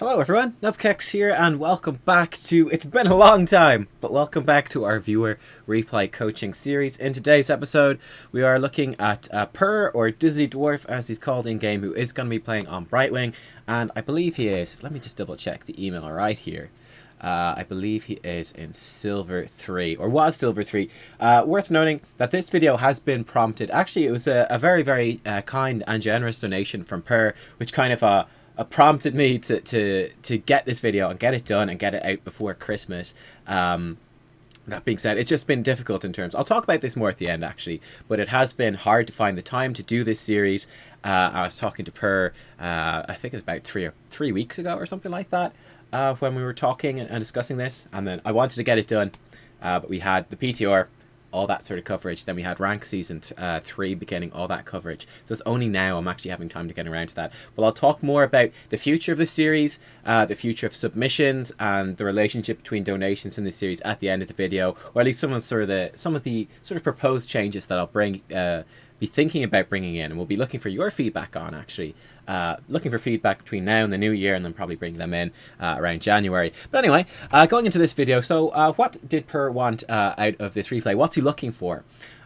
Hello everyone, Nubkeks here and welcome back to, it's been a long time, but welcome back to our viewer replay coaching series. In today's episode, we are looking at Purr, or DizzyDwarf as he's called in game, who is going to be playing on Brightwing, and I believe he is, let me just double check the email right here. I believe he is in Silver 3, or was Silver 3. Worth noting that this video has been prompted, actually it was a very kind and generous donation from Purr, which kind of prompted me to get this video and get it done and get it out before Christmas. That being said, it's just been difficult in terms, I'll talk about this more at the end actually, but it has been hard to find the time to do this series. I was talking to Purr, I think it was about three weeks ago or something like that, when we were talking and discussing this, and then I wanted to get it done, but we had the PTR, all that sort of coverage, then we had rank season 3 beginning, all that coverage, so it's only now I'm actually having time to get around to that. But I'll talk more about the future of the series, the future of submissions, and the relationship between donations in the series at the end of the video, or at least some of the proposed changes that I'll be thinking about bringing in, and we'll be looking for your feedback on, actually. Looking for feedback between now and the new year, and then probably bring them in around January. But anyway, going into this video, so what did Purr want out of this replay? What's he looking for?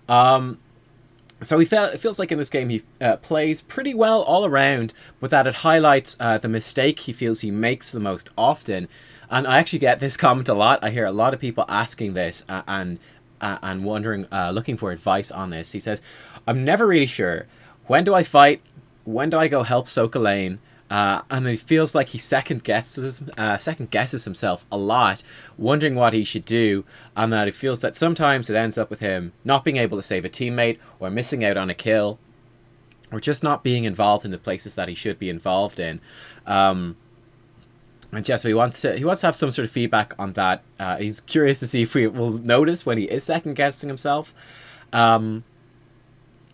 So it feels like in this game he plays pretty well all around, but that it highlights the mistake he feels he makes the most often. And I actually get this comment a lot. I hear a lot of people asking this and wondering, looking for advice on this. He says, I'm never really sure. When do I fight? When do I go help soak a lane? And it feels like he second guesses himself a lot, wondering what he should do, and that it feels that sometimes it ends up with him not being able to save a teammate, or missing out on a kill, or just not being involved in the places that he should be involved in. And yeah, so he wants to have some sort of feedback on that. He's curious to see if we will notice when he is second guessing himself, and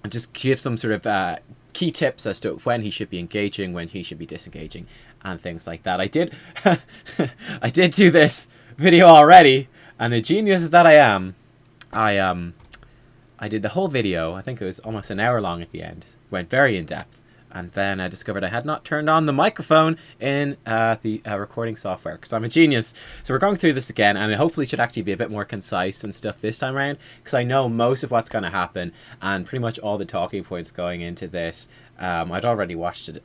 just give some sort of key tips as to when he should be engaging, when he should be disengaging, and things like that. I did I did do this video already, and the genius that I am, I did the whole video. I think it was almost an hour long at the end. Went very in depth. And then I discovered I had not turned on the microphone in the recording software, because I'm a genius. So we're going through this again, and it hopefully should actually be a bit more concise and stuff this time around, because I know most of what's going to happen, and pretty much all the talking points going into this. I'd already watched it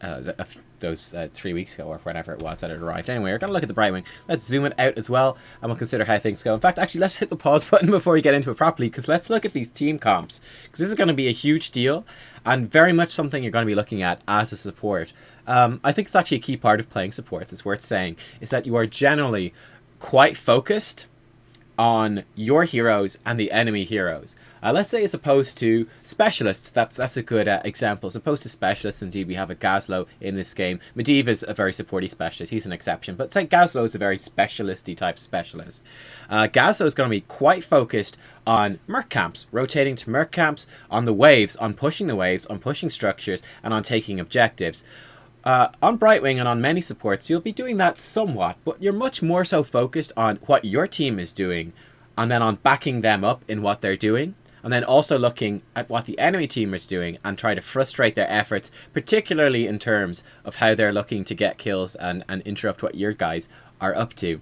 those 3 weeks ago, or whenever it was that it arrived. Anyway, we're going to look at the Brightwing. Let's zoom it out as well, and we'll consider how things go. In fact, actually, let's hit the pause button before we get into it properly, because let's look at these team comps, because this is going to be a huge deal, and very much something you're going to be looking at as a support. I think it's actually a key part of playing supports, it's worth saying, is that you are generally quite focused on your heroes and the enemy heroes. Let's say as opposed to specialists, that's a good example. As opposed to specialists, indeed, we have a Gazlo in this game. Medivh is a very supporty specialist, he's an exception, but say Gazlo is a very specialisty type specialist. Gazlo is going to be quite focused on merc camps, rotating to merc camps, on the waves, on pushing the waves, on pushing structures, and on taking objectives. On Brightwing and on many supports, you'll be doing that somewhat, but you're much more so focused on what your team is doing, and then on backing them up in what they're doing, and then also looking at what the enemy team is doing and try to frustrate their efforts, particularly in terms of how they're looking to get kills and interrupt what your guys are up to.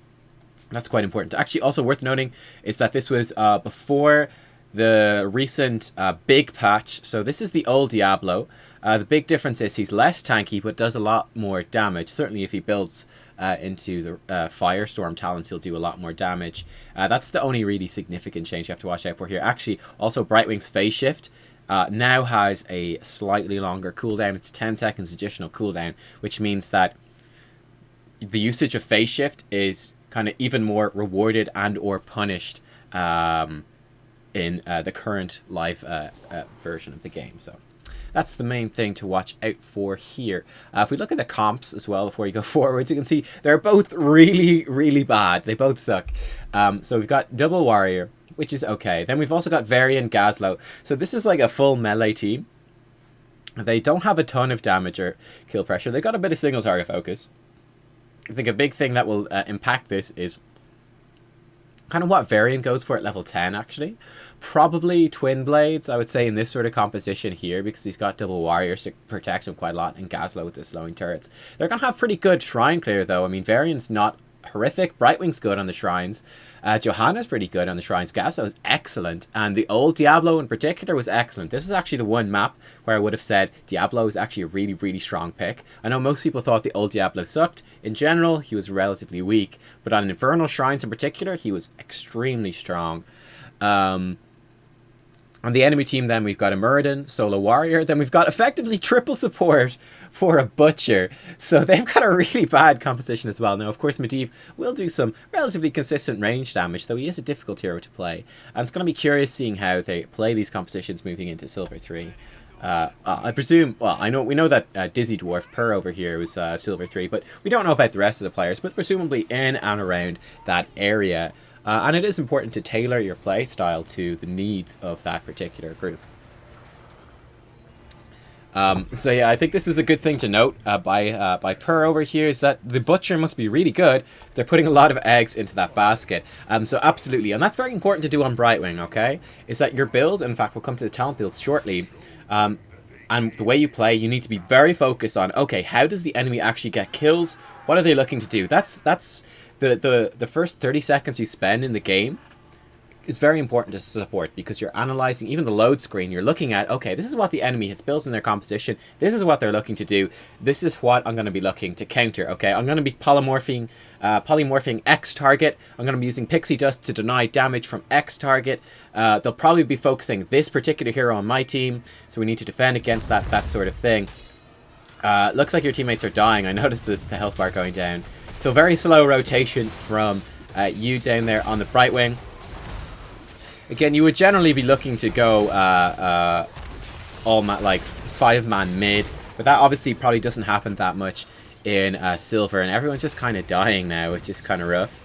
That's quite important. Actually, also worth noting is that this was before the recent big patch. So this is the old Diablo. The big difference is he's less tanky, but does a lot more damage. Certainly if he builds into the Firestorm talents, he'll do a lot more damage. That's the only really significant change you have to watch out for here. Actually, also Brightwing's phase shift now has a slightly longer cooldown. It's 10 seconds additional cooldown, which means that the usage of phase shift is kind of even more rewarded and or punished in the current live version of the game. So that's the main thing to watch out for here. If we look at the comps as well before you go forwards, you can see they're both really bad. They both suck. So we've got Double Warrior, which is okay. Then we've also got Varian Gazlo. So this is like a full melee team. They don't have a ton of damage or kill pressure. They've got a bit of single target focus. I think a big thing that will impact this is kind of what Varian goes for at level 10, actually. Probably Twin Blades, I would say, in this sort of composition here, because he's got double warriors to protect him quite a lot, and Gazlo with the slowing turrets. They're going to have pretty good shrine clear, though. I mean, Varian's not horrific. Brightwing's good on the shrines. Johanna's pretty good on the shrines. Gazlo is excellent. And the old Diablo in particular was excellent. This is actually the one map where I would have said Diablo is actually a really, really strong pick. I know most people thought the old Diablo sucked. In general, he was relatively weak. But on Infernal Shrines in particular, he was extremely strong. On the enemy team, then, we've got a Muradin, Solo Warrior. Then we've got effectively triple support for a Butcher. So they've got a really bad composition as well. Now, of course, Medivh will do some relatively consistent range damage, though he is a difficult hero to play. And it's going to be curious seeing how they play these compositions moving into Silver 3. I presume, well, we know that DizzyDwarf Per over here was Silver 3, but we don't know about the rest of the players, but presumably in and around that area. And it is important to tailor your play style to the needs of that particular group. So yeah, I think this is a good thing to note by Per over here, is that the Butcher must be really good. They're putting a lot of eggs into that basket. So absolutely, and that's very important to do on Brightwing, okay? Is that your build, in fact we'll come to the talent builds shortly, and the way you play, you need to be very focused on, okay, how does the enemy actually get kills? What are they looking to do? That's the first 30 seconds you spend in the game is very important to support, because you're analyzing even the load screen. You're looking at, okay, this is what the enemy has built in their composition. This is what they're looking to do. This is what I'm going to be looking to counter, okay? I'm going to be polymorphing X target. I'm going to be using Pixie Dust to deny damage from X target. They'll probably be focusing this particular hero on my team, so we need to defend against that sort of thing. Looks like your teammates are dying. I noticed the health bar going down. So very slow rotation from you down there on the Brightwing. Again, you would generally be looking to go like 5-man mid, but that obviously probably doesn't happen that much in Silver, and everyone's just kind of dying now, which is kind of rough.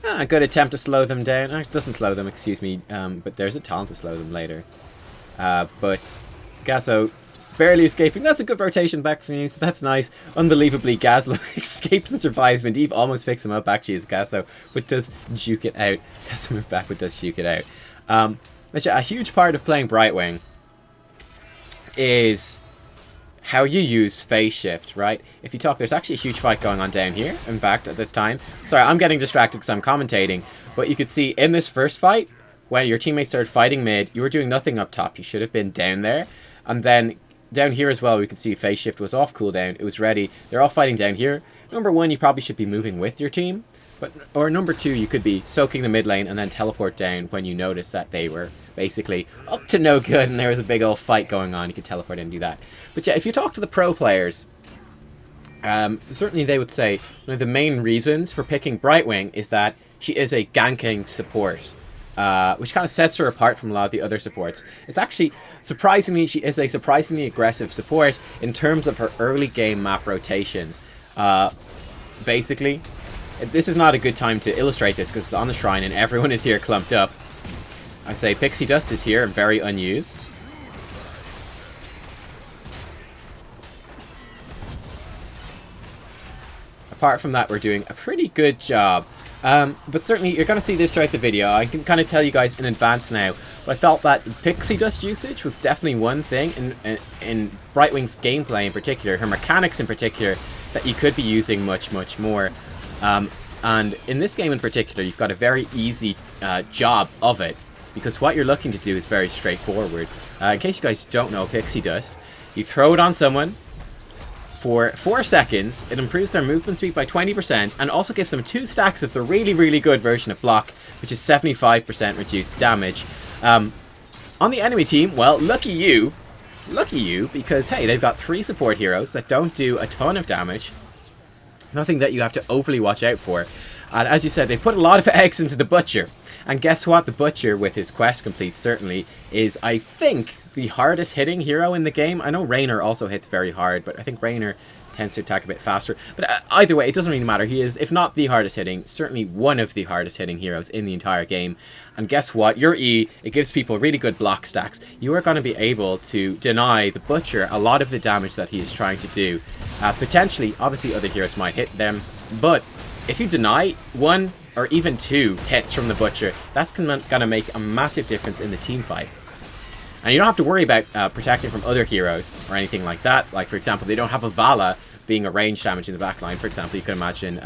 A good attempt to slow them down. It doesn't slow them, excuse me, but there's a talent to slow them later. But Gasso barely escaping. That's a good rotation back from you, so that's nice. Unbelievably, Gazlo escapes and survives. Medivh almost picks him up, actually, as Gasso, but does juke it out. Gasso moved back, but does juke it out. A huge part of playing Brightwing is how you use phase shift, right? If you talk, there's actually a huge fight going on down here, in fact, at this time. Sorry, I'm getting distracted because I'm commentating, but you could see in this first fight, when your teammates started fighting mid, you were doing nothing up top. You should have been down there, and then down here as well, we can see phase shift was off cooldown. It was ready. They're all fighting down here. Number one, you probably should be moving with your team. Or number two, you could be soaking the mid lane and then teleport down when you notice that they were basically up to no good and there was a big old fight going on. You could teleport in and do that. But yeah, if you talk to the pro players, certainly they would say one of the main reasons for picking Brightwing is that she is a ganking support. Which kind of sets her apart from a lot of the other supports. It's actually, surprisingly, she is a surprisingly aggressive support in terms of her early game map rotations. Basically, this is not a good time to illustrate this because it's on the shrine and everyone is here clumped up. I say Pixie Dust is here and very unused. Apart from that, we're doing a pretty good job. But certainly you're going to see this throughout the video. I can kind of tell you guys in advance now, but I felt that Pixie Dust usage was definitely one thing in Brightwing's gameplay in particular, her mechanics in particular, that you could be using much more. And in this game in particular, you've got a very easy job of it, because what you're looking to do is very straightforward. In case you guys don't know Pixie Dust, you throw it on someone for 4 seconds, it improves their movement speed by 20% and also gives them 2 stacks of the really good version of block, which is 75% reduced damage. On the enemy team, well, lucky you, because hey, they've got 3 support heroes that don't do a ton of damage. Nothing that you have to overly watch out for. And as you said, they put a lot of eggs into the Butcher. And guess what? The Butcher, with his quest complete, certainly is, I think, the hardest hitting hero in the game. I know Raynor also hits very hard, but I think Raynor tends to attack a bit faster. But either way, it doesn't really matter. He is, if not the hardest hitting, certainly one of the hardest hitting heroes in the entire game. And guess what? Your E, it gives people really good block stacks. You are going to be able to deny the Butcher a lot of the damage that he is trying to do. Potentially, obviously other heroes might hit them, but if you deny one or even 2 hits from the Butcher, that's going to make a massive difference in the team fight. And you don't have to worry about protecting from other heroes or anything like that. Like, for example, they don't have a Vala being a range damage in the backline. For example, you can imagine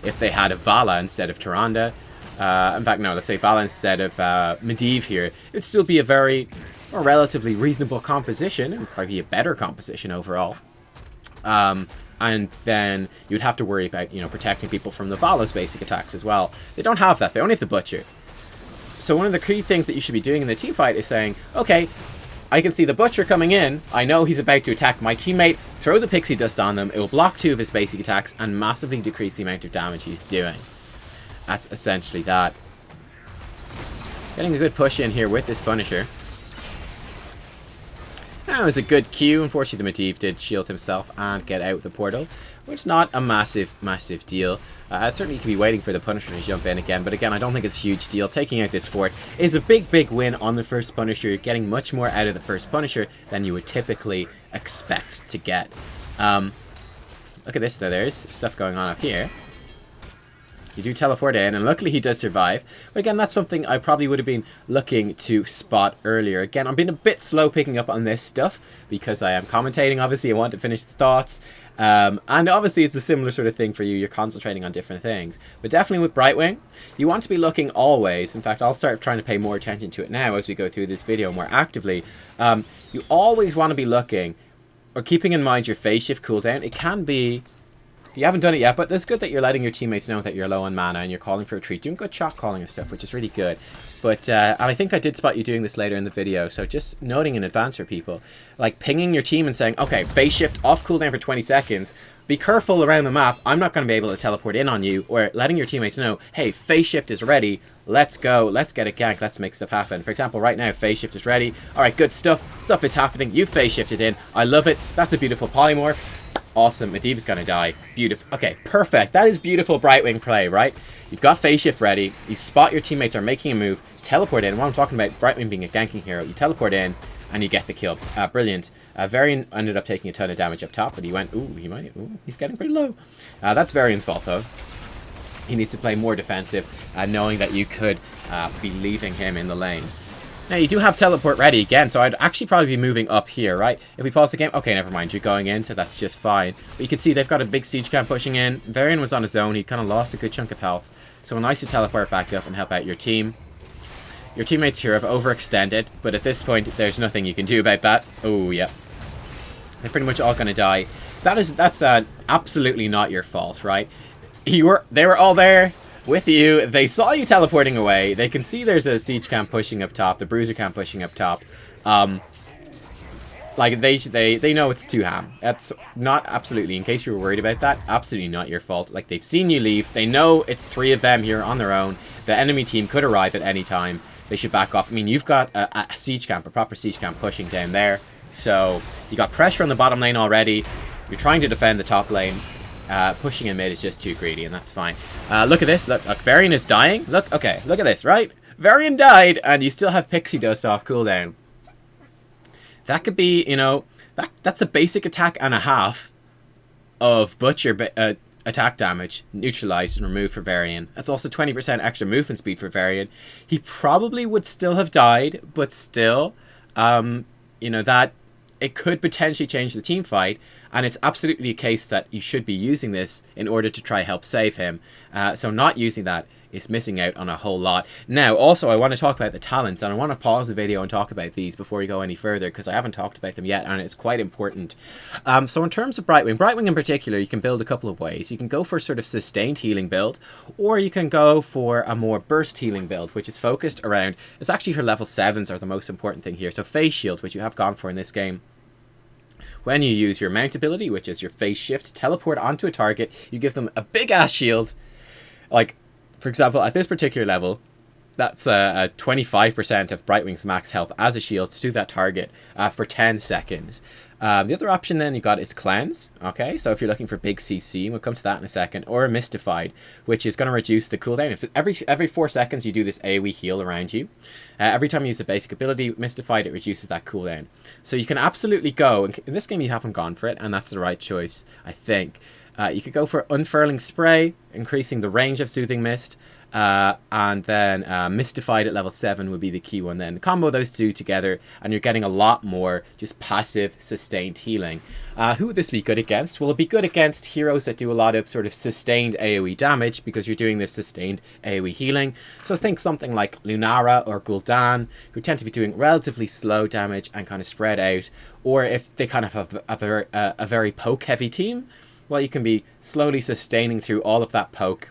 if they had a Vala instead of Tyrande. In fact, no, let's say Vala instead of Medivh here. It'd still be a very, or relatively reasonable composition, and probably a better composition overall. And then you'd have to worry about, protecting people from the Vala's basic attacks as well. They don't have that. They only have the Butcher. So one of the key things that you should be doing in the team fight is saying, okay, I can see the Butcher coming in. I know he's about to attack my teammate. Throw the Pixie Dust on them. It will block 2 of his basic attacks and massively decrease the amount of damage he's doing. That's essentially that. Getting a good push in here with this Punisher. That was a good Q. Unfortunately, the Medivh did shield himself and get out the portal, which is not a massive deal. Certainly, you could be waiting for the Punisher to jump in again, but again, I don't think it's a huge deal. Taking out this fort is a big win on the first Punisher. You're getting much more out of the first Punisher than you would typically expect to get. Look at this, though. There's stuff going on up here. You do teleport in, and luckily he does survive. But again, that's something I probably would have been looking to spot earlier. Again, I'm being a bit slow picking up on this stuff because I am commentating, obviously. I want to finish the thoughts. And obviously it's a similar sort of thing for you. You're concentrating on different things. But definitely with Brightwing, you want to be looking always. In fact, I'll start trying to pay more attention to it now as we go through this video more actively. You always want to be looking, or keeping in mind your phase shift cooldown. It can be... You haven't done it yet, but it's good that you're letting your teammates know that you're low on mana and you're calling for a retreat. Doing good shot calling and stuff, which is really good. But and I think I did spot you doing this later in the video, so just noting in advance for people. Like pinging your team and saying, okay, phase shift off cooldown for 20 seconds. Be careful around the map. I'm not going to be able to teleport in on you. Or letting your teammates know, hey, phase shift is ready. Let's go. Let's get a gank. Let's make stuff happen. For example, right now, phase shift is ready. Alright, good stuff. Stuff is happening. You phase shifted in. I love it. That's a beautiful polymorph. Awesome. Medivh is going to die. Beautiful. Okay, perfect. That is beautiful Brightwing play, right? You've got phase shift ready. You spot your teammates are making a move. Teleport in. While I'm talking about Brightwing being a ganking hero, you teleport in and you get the kill. Brilliant. Varian ended up taking a ton of damage up top, but he went, he's getting pretty low. That's Varian's fault, though. He needs to play more defensive, knowing that you could be leaving him in the lane. Now, you do have teleport ready again, so I'd actually probably be moving up here, right? If we pause the game... Okay, never mind. You're going in, so that's just fine. But you can see they've got a big siege camp pushing in. Varian was on his own. He kind of lost a good chunk of health. So nice to teleport back up and help out your team. Your teammates here have overextended, but at this point, there's nothing you can do about that. Oh, yeah. They're pretty much all going to die. That's absolutely not your fault, right? They were all there with you. They saw you teleporting away. They can see there's a siege camp pushing up top, the bruiser camp pushing up top. Like they know it's 2 ham. That's not absolutely, in case you were worried about that, absolutely not your fault. Like, they've seen you leave. They know it's 3 of them here on their own. The enemy team could arrive at any time. They should back off. I mean, you've got a siege camp, a proper siege camp pushing down there. So you got pressure on the bottom lane already. You're trying to defend the top lane. Pushing in mid is just too greedy, and that's fine. Look at this. Look, Varian is dying. Look at this, right? Varian died, and you still have Pixie Dust off cooldown. That could be, that's a basic attack and a half of Butcher attack damage neutralized and removed for Varian. That's also 20% extra movement speed for Varian. He probably would still have died, but still, that it could potentially change the team fight. And it's absolutely a case that you should be using this in order to try help save him. So not using that is missing out on a whole lot. Now, also, I want to talk about the talents, and I want to pause the video and talk about these before we go any further, because I haven't talked about them yet, and it's quite important. So in terms of Brightwing in particular, you can build a couple of ways. You can go for sort of sustained healing build, or you can go for a more burst healing build, which is focused around... It's actually her level 7s are the most important thing here. So phase shield, which you have gone for in this game. When you use your mount ability, which is your phase shift, teleport onto a target, you give them a big-ass shield. Like, for example, at this particular level, that's 25% of Brightwing's max health as a shield to that target for 10 seconds. The other option then you got is Cleanse. Okay, so if you're looking for big CC, we'll come to that in a second, or Mystified, which is going to reduce the cooldown. If every 4 seconds you do this AoE heal around you, every time you use a basic ability, Mystified, it reduces that cooldown. So you can absolutely go, in this game you haven't gone for it, and that's the right choice, I think. You could go for Unfurling Spray, increasing the range of Soothing Mist. And then Mystified at level 7 would be the key one then. Combo those two together and you're getting a lot more just passive sustained healing. Who would this be good against? Well, it'll be good against heroes that do a lot of sort of sustained AoE damage because you're doing this sustained AoE healing. So think something like Lunara or Gul'dan, who tend to be doing relatively slow damage and kind of spread out. Or if they kind of have a very poke heavy team, well, you can be slowly sustaining through all of that poke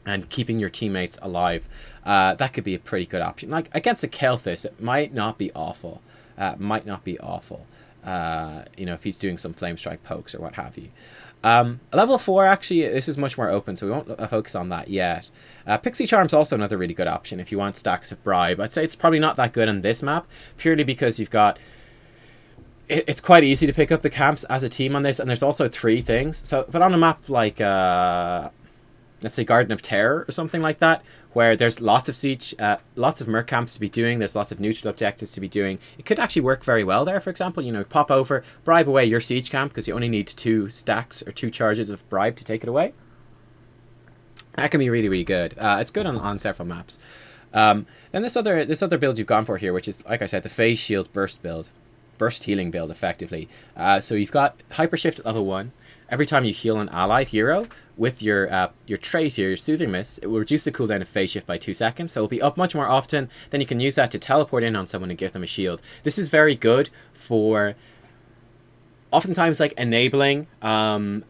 and keeping your teammates alive. That could be a pretty good option. Like against a Kel'Thas, it might not be awful. You know, if he's doing some flame strike pokes or what have you. Level 4, actually, this is much more open, so we won't focus on that yet. Pixie Charm's also another really good option if you want stacks of bribe. I'd say it's probably not that good on this map, purely because you've got... It's quite easy to pick up the camps as a team on this, and there's also 3 things. So, but on a map like... let's say Garden of Terror or something like that, where there's lots of siege, lots of merc camps to be doing, there's lots of neutral objectives to be doing. It could actually work very well there, for example. You know, pop over, bribe away your siege camp, because you only need 2 stacks or 2 charges of bribe to take it away. That can be really, really good. It's good on several maps. Then this other build you've gone for here, which is, like I said, the Phase Shield Burst build. Burst healing build, effectively. So you've got Hyper Shift at level 1. Every time you heal an allied hero with your trait here, your Soothing Mist, it will reduce the cooldown of Phase Shift by 2 seconds. So it'll be up much more often. Then you can use that to teleport in on someone and give them a shield. This is very good for oftentimes like enabling a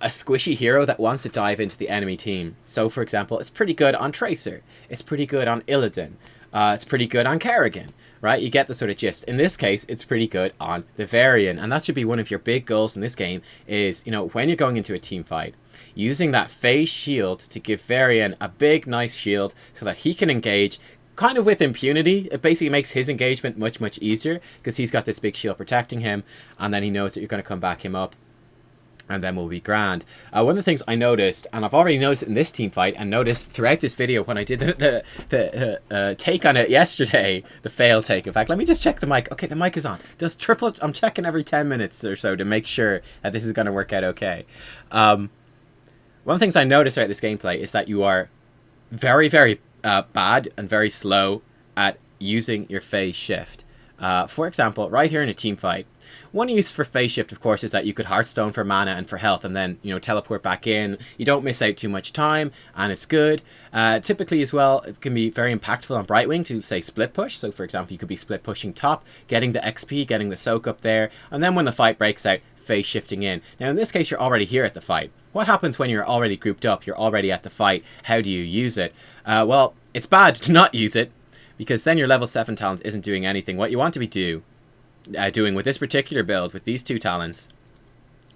squishy hero that wants to dive into the enemy team. So for example, it's pretty good on Tracer. It's pretty good on Illidan. It's pretty good on Kerrigan. Right, you get the sort of gist. In this case, it's pretty good on the Varian, and that should be one of your big goals in this game is, you know, when you're going into a team fight, using that Phase Shield to give Varian a big, nice shield so that he can engage kind of with impunity. It basically makes his engagement much, much easier because he's got this big shield protecting him, and then he knows that you're going to come back him up. And then we'll be grand. One of the things I noticed, and I've already noticed in this team fight, and noticed throughout this video when I did the take on it yesterday, the fail take. In fact, let me just check the mic. Okay, the mic is on. Just triple. I'm checking every 10 minutes or so to make sure that this is going to work out okay. One of the things I noticed throughout this gameplay is that you are very, very bad and very slow at using your Phase Shift. For example, right here in a team fight, one use for Phase Shift, of course, is that you could Hearthstone for mana and for health and then, you know, teleport back in. You don't miss out too much time, and it's good. Typically, as well, it can be very impactful on Brightwing to, say, split push. So, for example, you could be split pushing top, getting the XP, getting the soak up there, and then when the fight breaks out, Phase Shifting in. Now, in this case, you're already here at the fight. What happens when you're already grouped up, you're already at the fight? How do you use it? Well, it's bad to not use it, because then your level 7 talent isn't doing anything. What you want to be doing with this particular build, with these 2 talents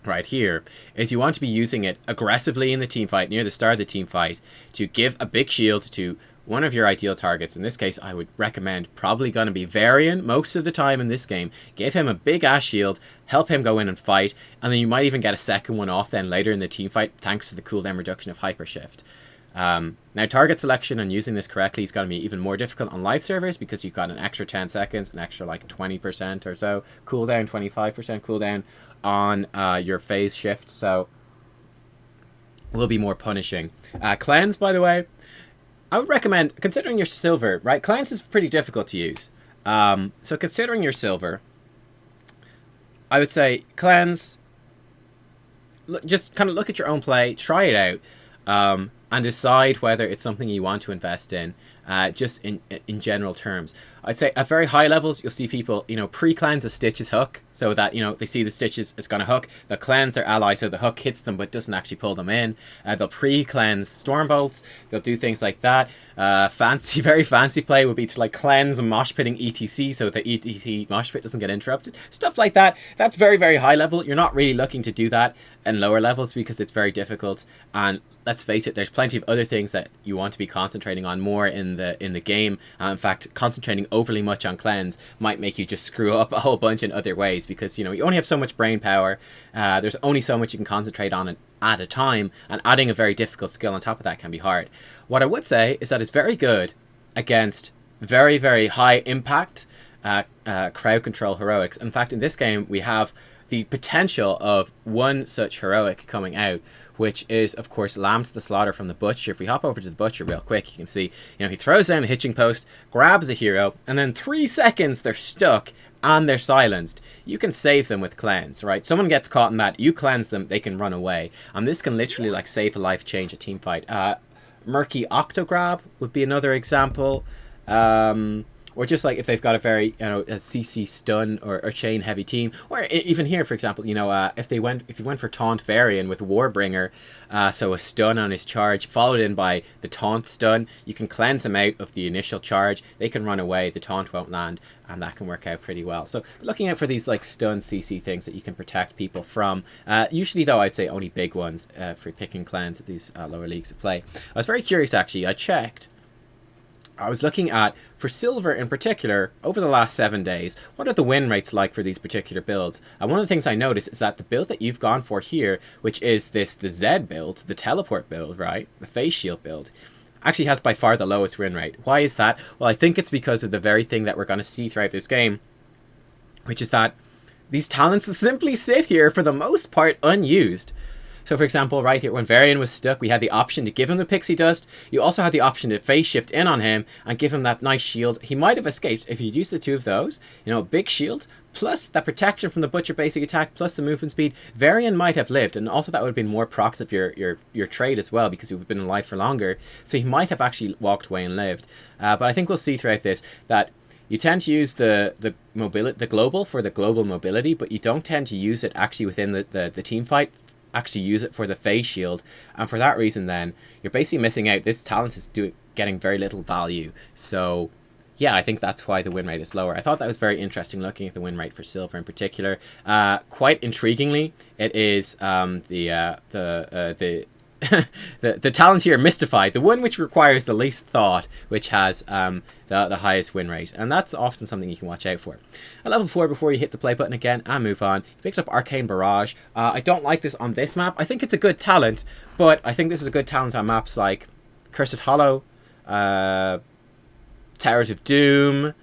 right here, is you want to be using it aggressively in the team fight, near the start of the team fight, to give a big shield to one of your ideal targets. In this case, I would recommend probably going to be Varian most of the time in this game. Give him a big ass shield, help him go in and fight, and then you might even get a second one off then later in the team fight thanks to the cooldown reduction of Hyper Shift. Now, target selection and using this correctly is going to be even more difficult on live servers because you've got an extra 10 seconds, an extra like 20% or so cooldown, 25% cooldown on your Phase Shift, so will be more punishing. Cleanse, by the way, I would recommend, considering your silver, right? Cleanse is pretty difficult to use. So considering your silver, I would say cleanse, just kind of look at your own play, try it out, and decide whether it's something you want to invest in, just in general terms. I'd say at very high levels, you'll see people, you know, pre-cleanse a Stitch's hook, so that, you know, they see the Stitches is going to hook. They'll cleanse their ally so the hook hits them but doesn't actually pull them in. They'll pre-cleanse Stormbolts. They'll do things like that. Very fancy play would be to like cleanse mosh pitting ETC so the ETC mosh pit doesn't get interrupted. Stuff like that. That's very, very high level. You're not really looking to do that in lower levels because it's very difficult. And let's face it, there's plenty of other things that you want to be concentrating on more in the game. In fact, concentrating overly much on cleanse might make you just screw up a whole bunch in other ways because, you know, you only have so much brain power. There's only so much you can concentrate on it at a time, and adding a very difficult skill on top of that can be hard. What I would say is that it's very good against very, very high impact crowd control heroics. In fact, in this game, we have the potential of one such heroic coming out, which is, of course, lamb to the slaughter from the butcher. If we hop over to the butcher real quick, you can see, he throws down the hitching post, grabs a hero, and then 3 seconds they're stuck and they're silenced. You can save them with cleanse, right? Someone gets caught in that, you cleanse them, they can run away. And this can literally like save a life, change a team fight. Murky Octograb would be another example. Or just like if they've got a very, a CC stun or chain heavy team, or even here, for example, if you went for Taunt Varian with Warbringer, so a stun on his charge followed in by the taunt stun, you can cleanse them out of the initial charge. They can run away, the taunt won't land, and that can work out pretty well. So looking out for these like stun CC things that you can protect people from. Usually though, I'd say only big ones for picking cleanse at these lower leagues of play. I was very curious actually. I checked. I was looking at, for silver in particular, over the last 7 days, what are the win rates like for these particular builds? And one of the things I noticed is that the build that you've gone for here, which is the Zed build, the teleport build, right? The face shield build, actually has by far the lowest win rate. Why is that? Well, I think it's because of the very thing that we're going to see throughout this game, which is that these talents simply sit here for the most part unused. So for example, right here, when Varian was stuck, we had the option to give him the Pixie Dust. You also had the option to phase shift in on him and give him that nice shield. He might have escaped if you'd used the 2 of those. Big shield, plus that protection from the Butcher basic attack, plus the movement speed. Varian might have lived, and also that would have been more procs of your trade as well, because he would have been alive for longer. So he might have actually walked away and lived. But I think we'll see throughout this that you tend to use the global for the global mobility, but you don't tend to use it actually within the team fight. Actually use it for the phase shield, and for that reason then you're basically missing out. This talent is getting very little value. So yeah, I think that's why the win rate is lower. I thought that was very interesting looking at the win rate for silver in particular. Quite intriguingly, it is the talent here, Mystified, the one which requires the least thought, which has the highest win rate, and that's often something you can watch out for. At level 4, before you hit the play button again and move on, you picked up Arcane Barrage. I don't like this on this map. I think it's a good talent, but I think this is a good talent on maps like Cursed Hollow, Towers of Doom,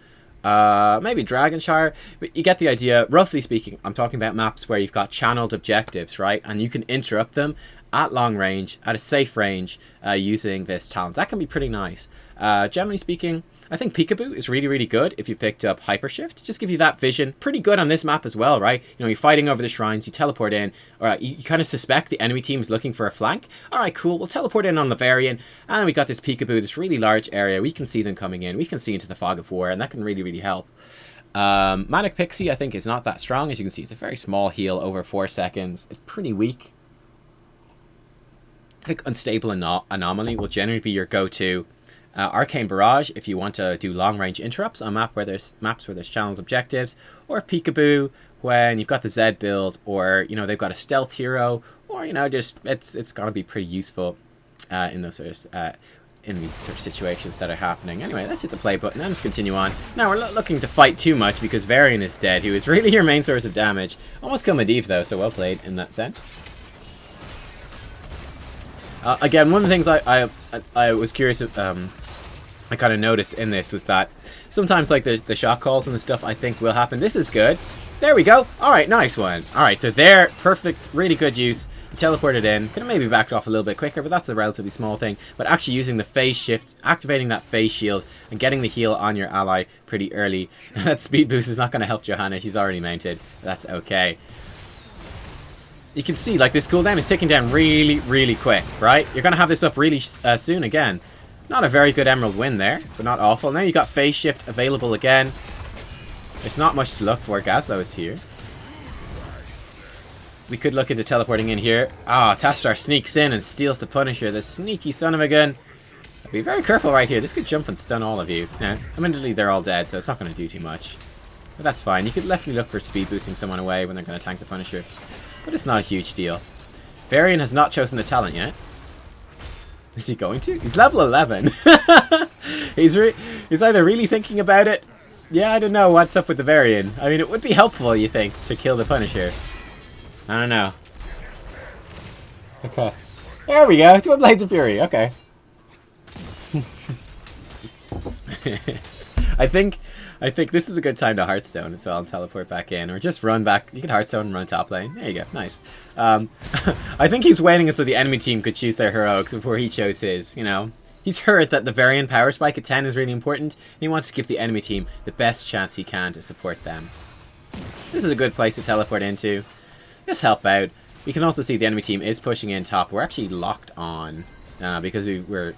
maybe Dragonshire, but you get the idea. Roughly speaking, I'm talking about maps where you've got channeled objectives, right, and you can interrupt them at long range, at a safe range, using this talent. That can be pretty nice. Generally speaking, I think Peekaboo is really, really good if you picked up Hypershift. Just give you that vision. Pretty good on this map as well, right? You're fighting over the shrines, you teleport in, or you kind of suspect the enemy team is looking for a flank. Alright, cool, we'll teleport in on the Varian, and we got this Peekaboo, this really large area. We can see them coming in, we can see into the fog of war, and that can really, really help. Manic Pixie, I think, is not that strong. As you can see, it's a very small heal over 4 seconds. It's pretty weak. I think Unstable Anomaly will generally be your go-to. Arcane Barrage if you want to do long-range interrupts on maps where there's channeled objectives, or Peekaboo when you've got the Zed build, or they've got a stealth hero, or just it's gonna be pretty useful in those in these sort of situations that are happening. Anyway, let's hit the play button and let's continue on. Now we're not looking to fight too much because Varian is dead, who is really your main source of damage. Almost killed Medivh though, so well played in that sense. Again, one of the things I was curious of, I kind of noticed in this was that sometimes like the shot calls and the stuff I think will happen. This is good. There we go. Alright, nice one. Alright, so there, perfect, really good use. You teleported in. Could have maybe backed off a little bit quicker, but that's a relatively small thing. But actually using the phase shift, activating that phase shield, and getting the heal on your ally pretty early. That speed boost is not going to help Johanna. She's already mounted. That's okay. You can see, like, this cooldown is ticking down really, really quick, right? You're going to have this up really soon again. Not a very good Emerald win there, but not awful. Now you got phase shift available again. There's not much to look for. Gazlowe is here. We could look into teleporting in here. Ah, Tastar sneaks in and steals the Punisher. The sneaky son of a gun. Be very careful right here. This could jump and stun all of you. Now, admittedly, they're all dead, so it's not going to do too much. But that's fine. You could definitely look for speed boosting someone away when they're going to tank the Punisher. But it's not a huge deal. Varian has not chosen the talent yet. Is he going to? He's level 11. He's either really thinking about it. Yeah, I don't know what's up with the Varian. I mean, it would be helpful, you think, to kill the Punisher. I don't know. Okay. There we go. Twin Blades of Fury. Okay. I think this is a good time to Hearthstone as well and teleport back in, or just run back. You can Hearthstone and run top lane. There you go, nice. I think he's waiting until the enemy team could choose their heroics before he chose his. You know, he's heard that the Varian power spike at 10 is really important, and he wants to give the enemy team the best chance he can to support them. This is a good place to teleport into. Just help out. You can also see the enemy team is pushing in top. We're actually locked on because we're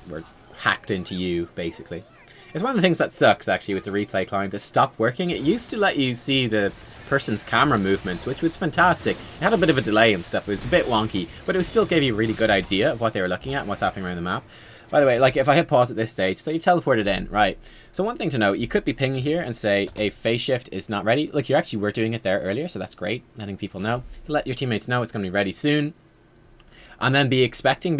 hacked into you, basically. It's one of the things that sucks, actually, with the replay client. It stopped working. It used to let you see the person's camera movements, which was fantastic. It had a bit of a delay and stuff. It was a bit wonky, but it still gave you a really good idea of what they were looking at and what's happening around the map. By the way, like, if I hit pause at this stage, so you teleported in, right? So one thing to note, you could be pinging here and say a phase shift is not ready. Look, you actually were doing it there earlier, so that's great. Letting people know. To let your teammates know it's going to be ready soon. And then be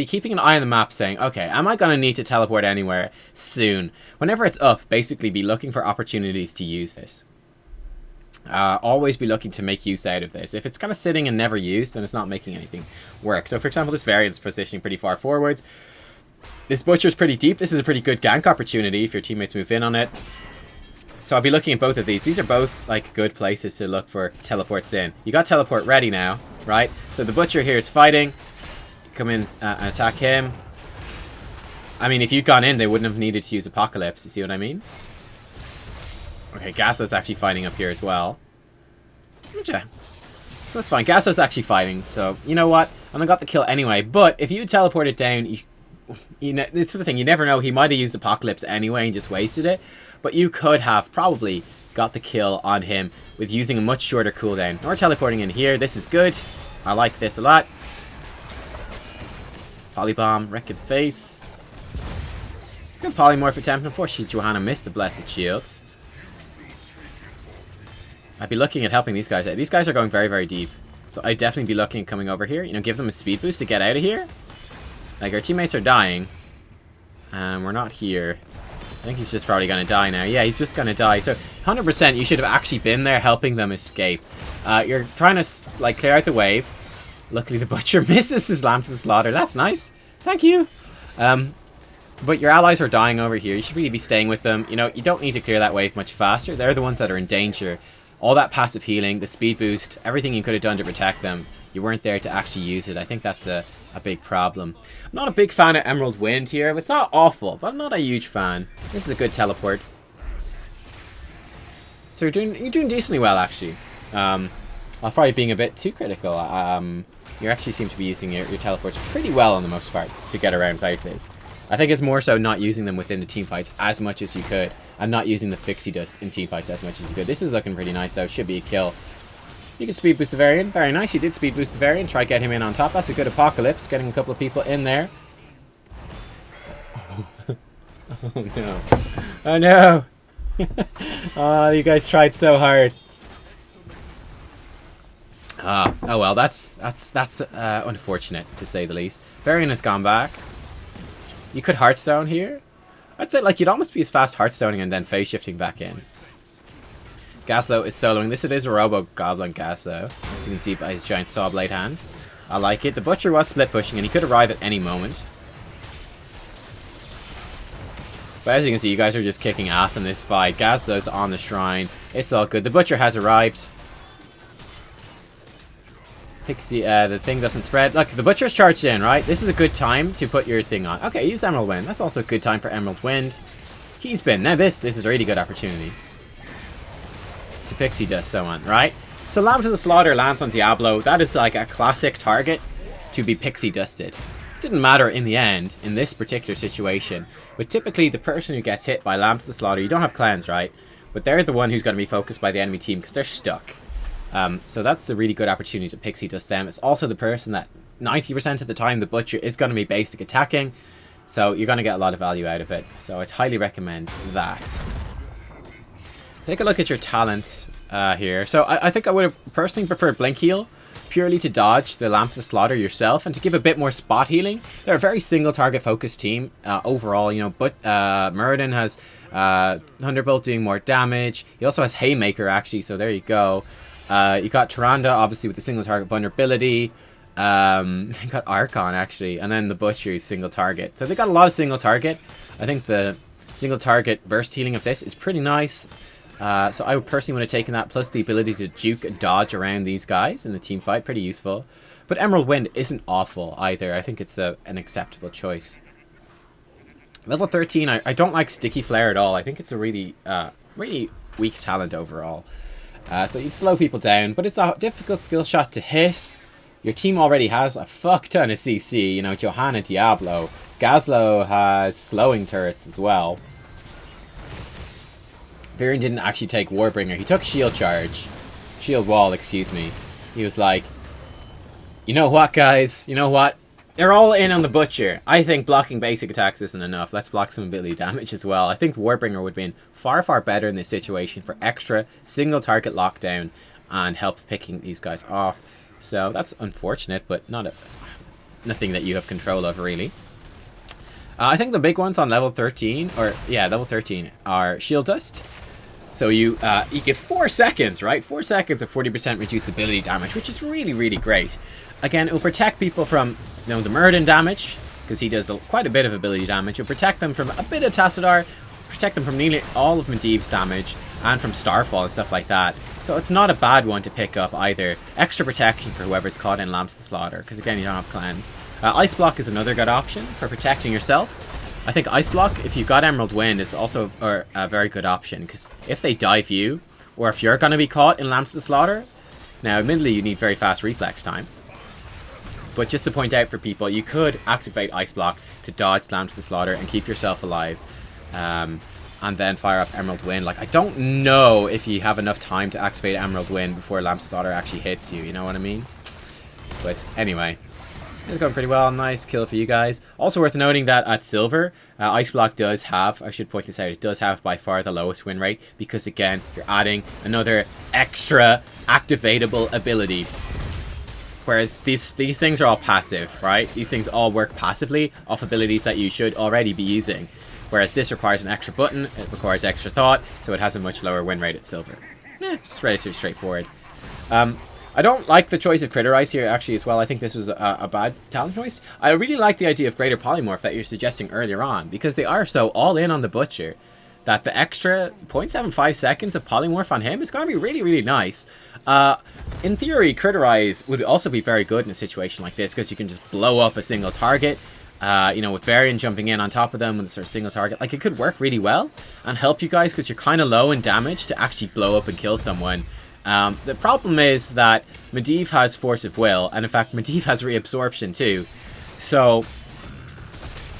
keeping an eye on the map saying, okay, am I going to need to teleport anywhere soon? Whenever it's up, basically be looking for opportunities to use this. Always be looking to make use out of this. If it's kind of sitting and never used, then it's not making anything work. So for example, this variant's positioning pretty far forwards. This butcher's pretty deep. This is a pretty good gank opportunity if your teammates move in on it. So I'll be looking at both of these. These are both like good places to look for teleports in. You got teleport ready now, right? So the butcher here is fighting. Come in and attack him. I mean, if you'd gone in, they wouldn't have needed to use Apocalypse. You see what I mean? Okay, Gasso's actually fighting up here as well. Okay. So that's fine. Gasso's actually fighting. So, you know what? I'm gonna got the kill anyway. But if you teleported down, you know, this is the thing. You never know. He might have used Apocalypse anyway and just wasted it. But you could have probably got the kill on him with using a much shorter cooldown. Or teleporting in here. This is good. I like this a lot. Polybomb, Wrecked Face. Good polymorph attempt. Unfortunately, Johanna missed the Blessed Shield. I'd be looking at helping these guys out. These guys are going very, very deep. So I'd definitely be looking at coming over here. You know, give them a speed boost to get out of here. Like, our teammates are dying. And we're not here. I think he's just probably going to die now. Yeah, he's just going to die. So 100% you should have actually been there helping them escape. You're trying to, like, clear out the wave. Luckily, the butcher misses his lamb to the slaughter. That's nice. Thank you. But your allies are dying over here. You should really be staying with them. You know, you don't need to clear that wave much faster. They're the ones that are in danger. All that passive healing, the speed boost, everything you could have done to protect them, you weren't there to actually use it. I think that's a big problem. I'm not a big fan of Emerald Wind here. It's not awful, but I'm not a huge fan. This is a good teleport. So you're doing decently well, actually. I'm probably being a bit too critical. You actually seem to be using your teleports pretty well on the most part to get around places. I think it's more so not using them within the team fights as much as you could, and not using the Fixie Dust in team fights as much as you could. This is looking pretty nice though. Should be a kill. You can speed boost the Varian. Very nice. You did speed boost the Varian. Try to get him in on top. That's a good Apocalypse. Getting a couple of people in there. Oh no. Oh no. Oh, you guys tried so hard. Oh well, that's unfortunate to say the least. Varian has gone back. You could Hearthstone here. I'd say like you'd almost be as fast Hearthstoning and then phase shifting back in. Gasso is soloing. This is a Robo Goblin Gasso, as you can see by his giant saw blade hands. I like it. The butcher was split pushing and he could arrive at any moment. But as you can see, you guys are just kicking ass in this fight. Gasso's on the shrine. It's all good. The butcher has arrived. Pixie, the thing doesn't spread. Look, the butcher's charged in, right? This is a good time to put your thing on. Okay, use Emerald Wind. That's also a good time for Emerald Wind. He's been. Now this is a really good opportunity to Pixie Dust someone, right? So Lamb to the Slaughter lands on Diablo. That is like a classic target to be Pixie Dusted. Didn't matter in the end, in this particular situation. But typically the person who gets hit by Lamb to the Slaughter, you don't have cleanse, right? But they're the one who's going to be focused by the enemy team because they're stuck. So that's a really good opportunity to Pixie Dust them. It's also the person that 90% of the time the butcher is going to be basic attacking. So you're going to get a lot of value out of it. So I'd highly recommend that. Take a look at your talents here. So I think I would have personally preferred Blink Heal purely to dodge the Lamb to the Slaughter yourself and to give a bit more spot healing. They're a very single target focused team overall, you know, but Muradin has Thunderbolt doing more damage. He also has Haymaker actually, so there you go. You got Tyrande obviously with the single target vulnerability. You got Archon actually, and then the Butcher is single target. So they got a lot of single target. I think the Single target burst healing of this is pretty nice. So I would personally would have taken that, plus the ability to juke and dodge around these guys in the team fight. Pretty useful. But Emerald Wind isn't awful either. I think it's an acceptable choice. Level 13, I don't like Sticky Flare at all. I think it's a really weak talent overall. So you slow people down, but it's a difficult skill shot to hit. Your team already has a fuck ton of CC. You know, Johanna, Diablo. Gazlo has slowing turrets as well. Varian didn't actually take Warbringer. He took Shield Charge. Shield Wall, excuse me. He was like, you know what, guys? You know what? They're all in on the Butcher. I think blocking basic attacks isn't enough. Let's block some ability damage as well. I think Warbringer would have been far, far better in this situation for extra single target lockdown and help picking these guys off. So that's unfortunate, but nothing that you have control of, really. I think the big ones on level 13, level 13, are Shield Dust. So you get 4 seconds, right? 4 seconds of 40% reduced ability damage, which is really, really great. Again, it will protect people from, you know, the Muradin damage, because he does quite a bit of ability damage. It'll protect them from a bit of Tassadar, protect them from nearly all of Medivh's damage, and from Starfall and stuff like that. So it's not a bad one to pick up either. Extra protection for whoever's caught in Lamb to the Slaughter, because again, you don't have cleanse. Ice Block is another good option for protecting yourself. I think Ice Block, if you've got Emerald Wind, is also a very good option, because if they dive you, or if you're going to be caught in Lamb to the Slaughter, now admittedly you need very fast reflex time, but just to point out for people, you could activate Ice Block to dodge Lamb to the Slaughter and keep yourself alive. And then fire up Emerald Wind. Like, I don't know if you have enough time to activate Emerald Wind before Lamb to the Slaughter actually hits you, you know what I mean? But anyway, it's going pretty well. Nice kill for you guys. Also worth noting that at Silver, Ice Block does have, I should point this out, it does have by far the lowest win rate, because again, you're adding another extra activatable ability. Whereas these things are all passive, right? These things all work passively off abilities that you should already be using. Whereas this requires an extra button, it requires extra thought, so it has a much lower win rate at Silver. Just relatively straightforward. I don't like the choice of Critterize here actually as well. I think this was a bad talent choice. I really like the idea of Greater Polymorph that you're suggesting earlier on, because they are so all in on the Butcher that the extra 0.75 seconds of Polymorph on him is going to be really, really nice. In theory, Critterize would also be very good in a situation like this, because you can just blow up a single target. You know, with Varian jumping in on top of them with a sort of single target. Like, it could work really well and help you guys, because you're kind of low in damage to actually blow up and kill someone. The problem is that Medivh has Force of Will, and in fact, Medivh has Reabsorption too. So,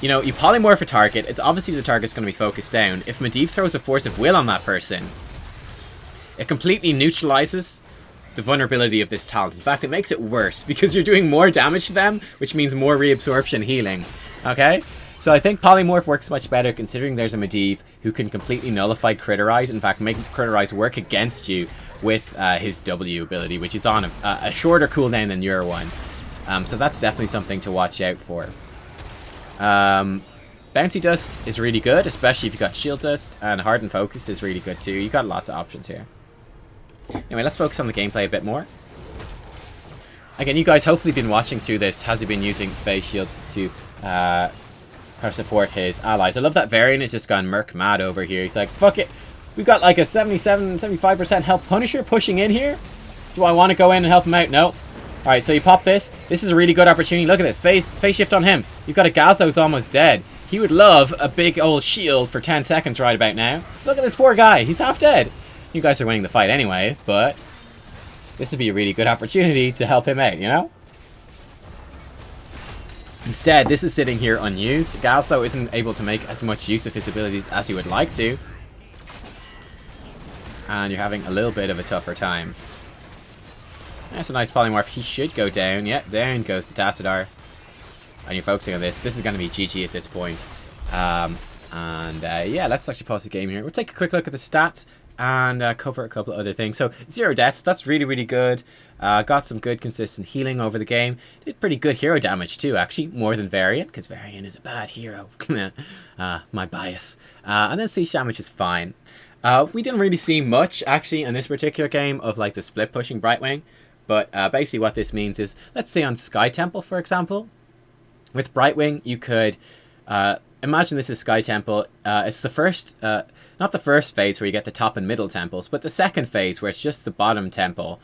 you know, you polymorph a target, it's obviously the target's going to be focused down. If Medivh throws a Force of Will on that person, it completely neutralizes the vulnerability of this talent. In fact, it makes it worse, because you're doing more damage to them, which means more reabsorption healing. Okay? So I think Polymorph works much better, considering there's a Medivh who can completely nullify Critterize. In fact, make Critterize work against you with his W ability, which is on a shorter cooldown than your one. So that's definitely something to watch out for. Bouncy Dust is really good, especially if you got Shield Dust, and Hardened Focus is really good too. You got lots of options here. Anyway, let's focus on the gameplay a bit more. Again, you guys hopefully been watching through this. Has he been using Phase Shield to support his allies? I love that Varian has just gone Merc mad over here. He's like, fuck it. We've got like a 75% health Punisher pushing in here. Do I want to go in and help him out? No. Alright, so you pop this. This is a really good opportunity. Look at this. Phase shift on him. You've got a Gazlo who's almost dead. He would love a big old shield for 10 seconds right about now. Look at this poor guy. He's half dead. You guys are winning the fight anyway, but this would be a really good opportunity to help him out, you know? Instead, this is sitting here unused. Gazlo isn't able to make as much use of his abilities as he would like to. And you're having a little bit of a tougher time. That's a nice polymorph. He should go down. Yeah, down goes the Tassadar. And you're focusing on this. This is going to be GG at this point. Yeah, let's actually pause the game here. We'll take a quick look at the stats and cover a couple of other things. So 0 deaths, that's really, really good. Got some good consistent healing over the game. Did pretty good hero damage too, actually, more than Varian, because Varian is a bad hero. My bias. And then siege damage is fine. We didn't really see much actually in this particular game of like the split pushing Brightwing, but basically what this means is, let's say on Sky Temple for example, with Brightwing you could imagine this is Sky Temple. It's the first, not the first phase where you get the top and middle temples, but the second phase where it's just the bottom temple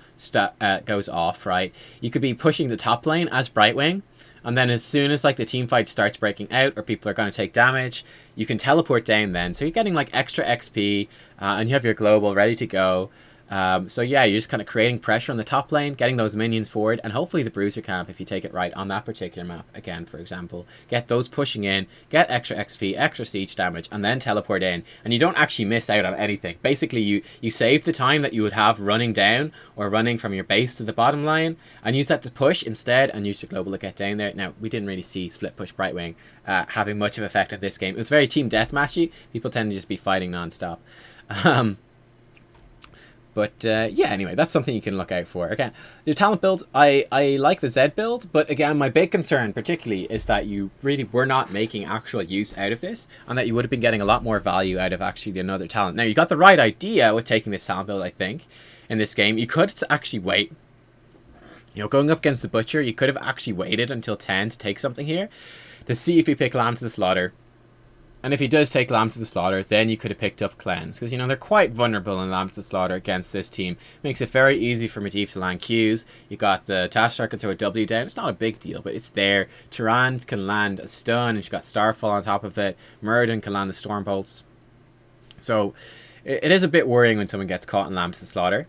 goes off, right? You could be pushing the top lane as Brightwing, and then as soon as like the team fight starts breaking out or people are going to take damage, you can teleport down then. So you're getting like extra XP, and you have your global ready to go. So yeah, you're just kind of creating pressure on the top lane, getting those minions forward, and hopefully the bruiser camp, if you take it right on that particular map, again, for example, get those pushing in, get extra XP, extra siege damage, and then teleport in, and you don't actually miss out on anything. Basically, you save the time that you would have running down or running from your base to the bottom line, and use that to push instead, and use your global to get down there. Now, we didn't really see split push Brightwing having much of an effect on this game. It was very team deathmatchy. People tend to just be fighting non-stop. But yeah, anyway, that's something you can look out for. Again, the talent build, I like the Z build, but again, my big concern particularly is that you really were not making actual use out of this, and that you would have been getting a lot more value out of actually another talent. Now, you got the right idea with taking this talent build, I think, in this game. You could actually wait. You know, going up against the Butcher, you could have actually waited until 10 to take something here, to see if you pick Lamb to the Slaughter. And if he does take Lamb to the Slaughter, then you could have picked up Cleanse. Because, you know, they're quite vulnerable in Lamb to the Slaughter against this team. Makes it very easy for Medivh to land Qs. You got the Tashtar can throw a W down. It's not a big deal, but it's there. Tyrande can land a stun, and she's got Starfall on top of it. Muradin can land the Storm Bolts. So, it is a bit worrying when someone gets caught in Lamb to the Slaughter.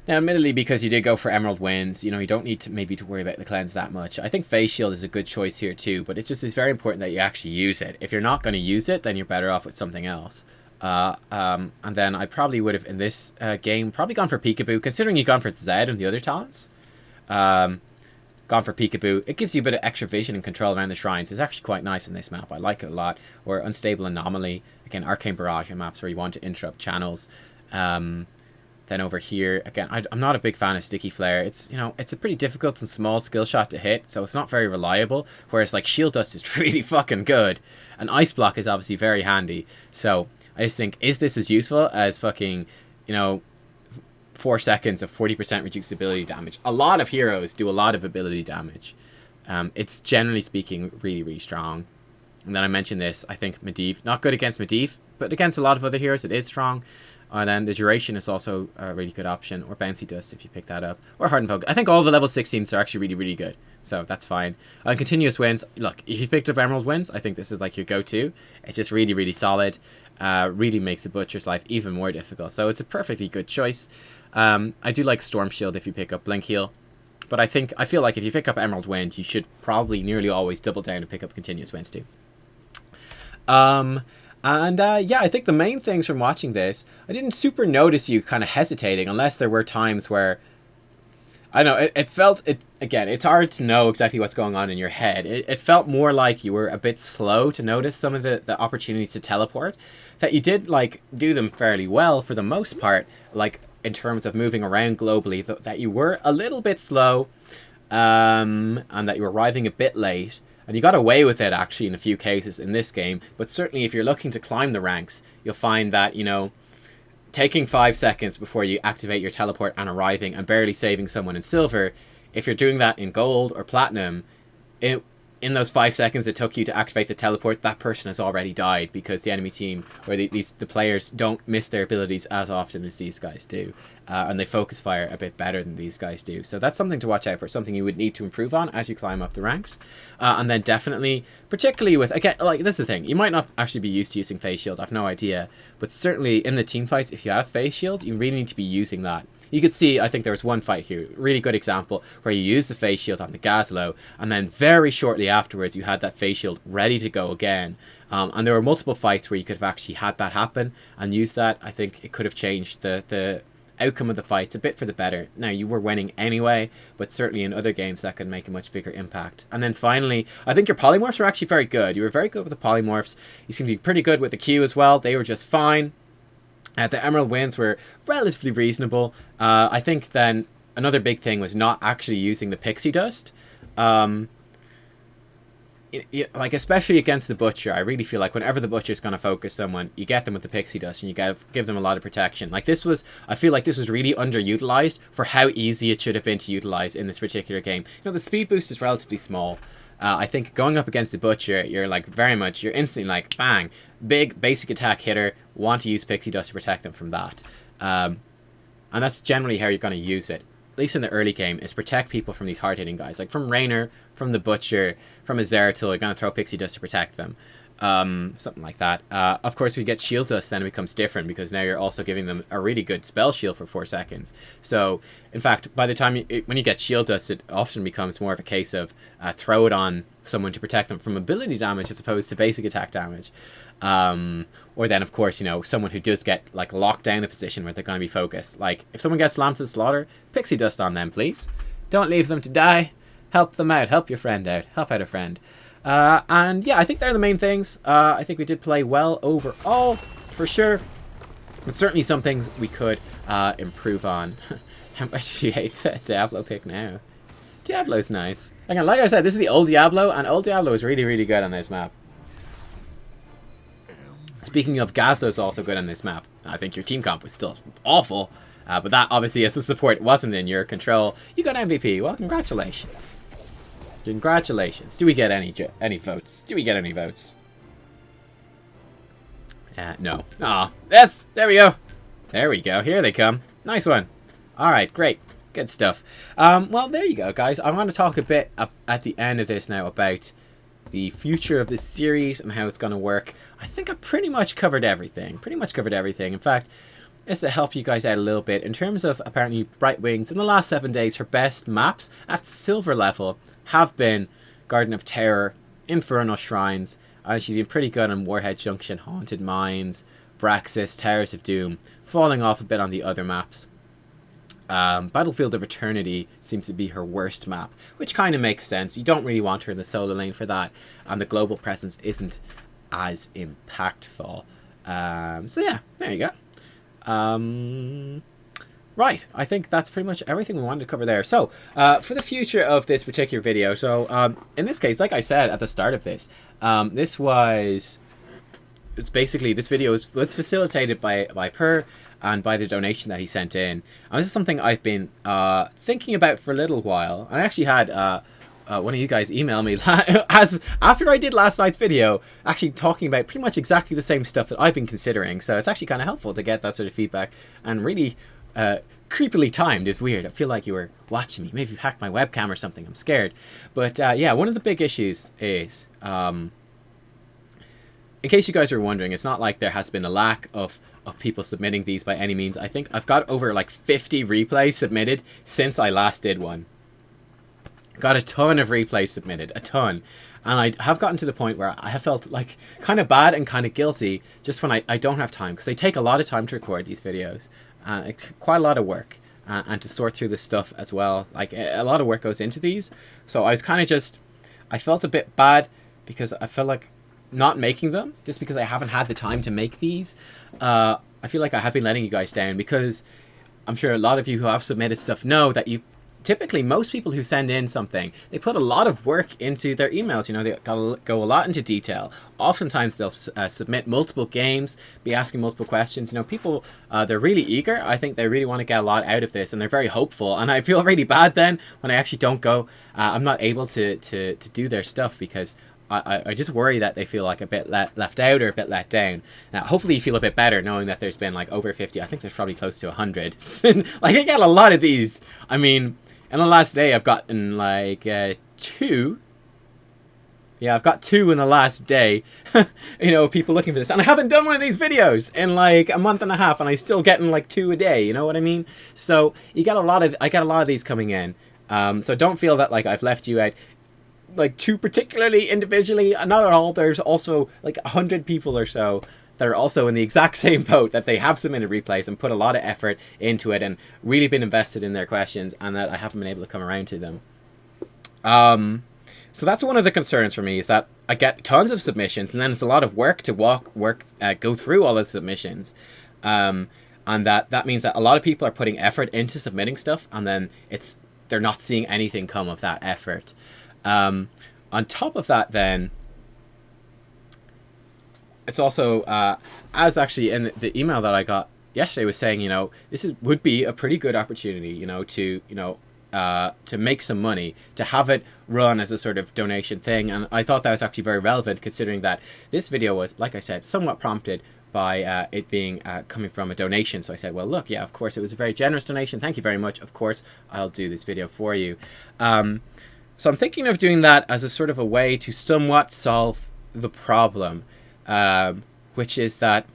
Now, admittedly, because you did go for Emerald Winds, you know, you don't need to maybe to worry about the cleanse that much. I think Phase Shield is a good choice here too, but it's very important that you actually use it. If you're not going to use it, then you're better off with something else. And then I probably would have, in this game, probably gone for Peekaboo, considering you've gone for Zed and the other talents. Gone for Peekaboo. It gives you a bit of extra vision and control around the shrines. It's actually quite nice in this map. I like it a lot. Or Unstable Anomaly. Again, Arcane Barrage in maps where you want to interrupt channels. Then over here, again, I'm not a big fan of Sticky Flare. It's, you know, it's a pretty difficult and small skill shot to hit, so it's not very reliable. Whereas, like, Shield Dust is really fucking good. And Ice Block is obviously very handy. So, I just think, is this as useful as fucking, you know, 4 seconds of 40% reduced ability damage? A lot of heroes do a lot of ability damage. It's, generally speaking, really, really strong. And then I mentioned this, I think Medivh, not good against Medivh, but against a lot of other heroes, it is strong. And then the Duration is also a really good option, or Bouncy Dust if you pick that up, or Hardened Focus. I think all the level 16s are actually really, really good, so that's fine. And Continuous Winds, look, if you picked up Emerald Winds, I think this is like your go-to. It's just really, really solid, really makes the Butcher's life even more difficult, so it's a perfectly good choice. I do like Storm Shield if you pick up Blink Heal, but I feel like if you pick up Emerald Wind, you should probably nearly always double down to pick up Continuous Winds too. Yeah, I think the main things from watching this, I didn't super notice you kind of hesitating, unless there were times where, I don't know, it felt, again, it's hard to know exactly what's going on in your head. It felt more like you were a bit slow to notice some of the opportunities to teleport, that you did, like, do them fairly well for the most part, like, in terms of moving around globally, that you were a little bit slow, and that you were arriving a bit late. And you got away with it, actually, in a few cases in this game. But certainly, if you're looking to climb the ranks, you'll find that, you know, taking 5 seconds before you activate your teleport and arriving and barely saving someone in silver, if you're doing that in gold or platinum, in those 5 seconds it took you to activate the teleport, that person has already died, because the enemy team, or the players, don't miss their abilities as often as these guys do. And they focus fire a bit better than these guys do. So that's something to watch out for, something you would need to improve on as you climb up the ranks. And then definitely, particularly with, again, like, this is the thing, you might not actually be used to using Phase Shield, I've no idea. But certainly in the team fights, if you have Phase Shield, you really need to be using that. You could see, I think there was one fight here, really good example, where you used the Phase Shield on the Gazlowe, and then very shortly afterwards you had that Phase Shield ready to go again. And there were multiple fights where you could have actually had that happen and used that. I think it could have changed the outcome of the fights a bit for the better. Now, you were winning anyway, but certainly in other games that could make a much bigger impact. And then finally, I think your polymorphs were actually very good. You were very good with the polymorphs. You seemed to be pretty good with the Q as well. They were just fine. The Emerald Winds were relatively reasonable. I think then another big thing was not actually using the Pixie Dust. Like, especially against the Butcher, I really feel like whenever the Butcher's going to focus someone, you get them with the Pixie Dust and you gotta give them a lot of protection. Like, I feel like this was really underutilized for how easy it should have been to utilize in this particular game. You know, the speed boost is relatively small. I think going up against the Butcher, you're like you're instantly like, bang, big basic attack hitter, want to use Pixie Dust to protect them from that. And that's generally how you're going to use it, at least in the early game, is protect people from these hard-hitting guys. Like from Raynor, from the Butcher, from a Zeratul, you're going to throw Pixie Dust to protect them. Something like that. Of course, if you get Shield Dust, then it becomes different, because now you're also giving them a really good spell shield for 4 seconds. So, in fact, by the time when you get Shield Dust, it often becomes more of a case of throw it on someone to protect them from ability damage as opposed to basic attack damage. Or then, of course, you know, someone who does get like locked down a position where they're going to be focused. Like, if someone gets slammed to the slaughter, Pixie Dust on them, please. Don't leave them to die. Help them out. Help your friend out. Help out a friend. And yeah, I think they're the main things. I think we did play well overall, for sure. But certainly some things we could improve on. How much do you hate the Diablo pick now? Diablo's nice. Again, like I said, this is the old Diablo, and old Diablo is really, really good on this map. Speaking of, Gazlo's also good on this map. I think your team comp was still awful, but that obviously, as the support wasn't in your control, you got MVP. Well, congratulations. Congratulations. Do we get any votes? Do we get any votes? No. Ah, yes! There we go. There we go. Here they come. Nice one. Alright, great. Good stuff. Well, there you go, guys. I want to talk a bit at the end of this now about the future of this series and how it's going to work. I think I've pretty much covered everything. In fact, just to help you guys out a little bit, in terms of apparently Brightwing's, in the last 7 days, her best maps at silver level have been Garden of Terror, Infernal Shrines, and she's been pretty good on Warhead Junction, Haunted Mines, Braxis, Towers of Doom, falling off a bit on the other maps. Battlefield of Eternity seems to be her worst map, which kind of makes sense. You don't really want her in the solo lane for that, and the global presence isn't as impactful. So yeah, there you go. Right, I think that's pretty much everything we wanted to cover there. So, for the future of this particular video, so in this case, like I said at the start of this, this video was facilitated by Per, and by the donation that he sent in. And this is something I've been thinking about for a little while. I actually had one of you guys email me after I did last night's video, actually talking about pretty much exactly the same stuff that I've been considering. So it's actually kind of helpful to get that sort of feedback, and really creepily timed. It's weird. I feel like you were watching me. Maybe you've hacked my webcam or something. I'm scared. But yeah, one of the big issues is, in case you guys are wondering, it's not like there has been a lack of people submitting these by any means. I think I've got over like 50 replays submitted since I last did one. Got a ton of replays submitted, a ton. And I have gotten to the point where I have felt like kind of bad and kind of guilty just when I don't have time, because they take a lot of time to record these videos. Quite a lot of work, and to sort through the stuff as well. Like, a lot of work goes into these. So I was kind of I felt a bit bad because I felt like not making them, just because I haven't had the time to make these. I feel like I have been letting you guys down, because I'm sure a lot of you who have submitted stuff know that typically most people who send in something, they put a lot of work into their emails. You know, they go a lot into detail. Oftentimes they'll submit multiple games, be asking multiple questions. You know, people, they're really eager. I think they really want to get a lot out of this, and they're very hopeful. And I feel really bad then when I actually don't go. I'm not able to do their stuff, because I just worry that they feel like a bit left out or a bit let down. Now, hopefully you feel a bit better knowing that there's been like over 50. I think there's probably close to 100. Like, I get a lot of these. I mean, in the last day, I've gotten like 2. Yeah, I've got 2 in the last day. You know, people looking for this. And I haven't done one of these videos in like a month and a half, and I'm still getting like 2 a day. You know what I mean? So I get a lot of these coming in. So don't feel that like I've left you out. Like 2 particularly individually, not at all. There's also like 100 people or so that are also in the exact same boat, that they have submitted replays and put a lot of effort into it and really been invested in their questions, and that I haven't been able to come around to them. So that's one of the concerns for me, is that I get tons of submissions, and then it's a lot of work to go through all the submissions. And that means that a lot of people are putting effort into submitting stuff, and then they're not seeing anything come of that effort. On top of that, then, it's also, as actually in the email that I got yesterday was saying, you know, would be a pretty good opportunity, you know, to, you know, to make some money, to have it run as a sort of donation thing. And I thought that was actually very relevant, considering that this video was, like I said, somewhat prompted by it being coming from a donation. So I said, well, look, yeah, of course, it was a very generous donation. Thank you very much. Of course, I'll do this video for you. So I'm thinking of doing that as a sort of a way to somewhat solve the problem, which is that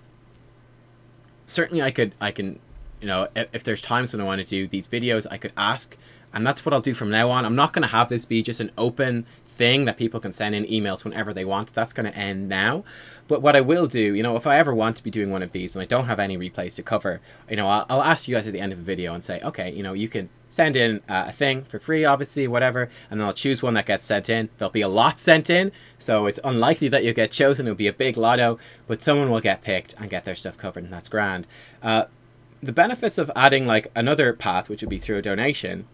certainly I can, you know, if there's times when I want to do these videos, I could ask, and that's what I'll do from now on. I'm not going to have this be just an open thing that people can send in emails whenever they want. That's going to end now. But what I will do, you know, if I ever want to be doing one of these and I don't have any replays to cover, you know, I'll ask you guys at the end of the video and say, okay, you know, you can send in a thing for free, obviously, whatever, and then I'll choose one that gets sent in. There'll be a lot sent in, so it's unlikely that you'll get chosen. It'll be a big lotto, but someone will get picked and get their stuff covered, and that's grand. The benefits of adding like another path, which would be through a donation,